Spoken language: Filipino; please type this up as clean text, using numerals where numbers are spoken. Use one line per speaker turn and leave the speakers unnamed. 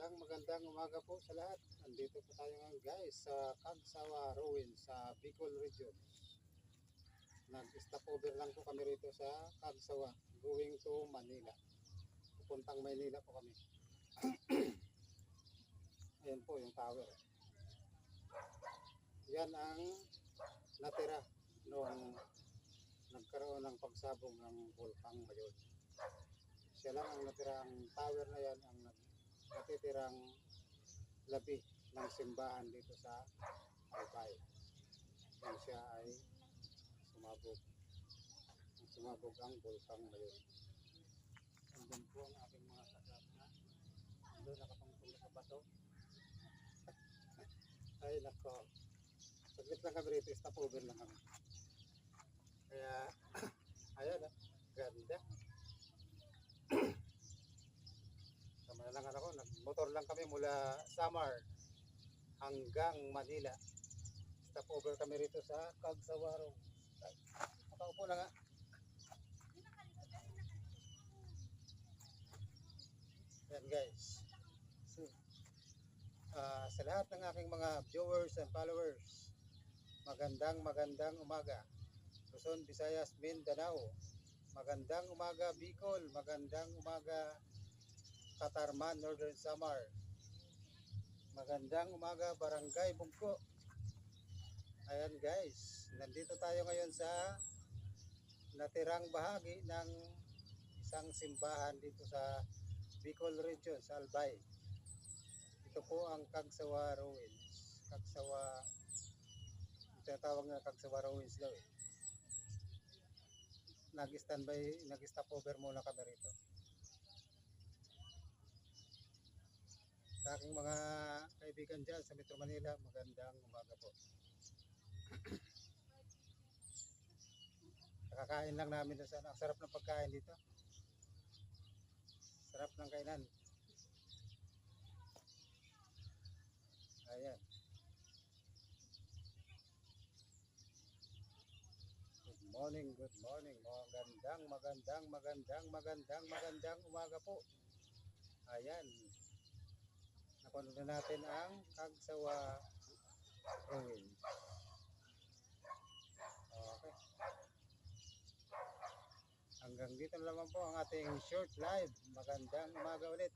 Magandang umaga po sa lahat. Andito po tayo ngayon guys sa Cagsawa Ruin sa Bicol Region. Nag-stopover lang po kami rito sa Cagsawa going to Manila. Pupuntang Maynila po kami. Ayan po yung tower. Yan ang natira nung nagkaroon ng pagsabog ng Volcang Mayon. Siya lang ang natira, ang tower na yan ang natitirang labi ng simbahan dito sa Albay. Yan siya ay sumabog. Sumabog ang Volcang Mayon. Andun po ang aking mga kasama. Andun nakapangtulog sa bato. Ay nako. Saglit lang kami rito, stopover lang kami. Kaya, ayan ganda. Sama na lang ako, nagmotor lang kami mula Samar hanggang Manila. Stopover kami rito sa Cagsawa. Makaupo na nga. Yan guys. So, sa lahat ng aking mga viewers and followers, magandang umaga. Luzon, Visayas, Mindanao. Magandang umaga Bicol. Magandang umaga Katarman, Northern Samar. Magandang umaga Barangay Bungko. Ayan guys, nandito tayo ngayon sa natirang bahagi ng isang simbahan dito sa Bicol Region, sa Albay. Ito po ang Cagsawa Ruins. Cagsawa, tinatawag na Cagsawa Ruins daw eh. Nag-stopover muna kami rito. Sa aking mga kaibigan dyan sa Metro Manila, magandang umaga po. Nakakain lang namin doon sa ang sarap ng pagkain dito. Sarap ng kainan. Ayan. Good morning. Magandang umaga po. Ayan. Napanood na natin ang Cagsawa Ruins. Okay. Hanggang dito na naman po ang ating short live. Magandang umaga ulit.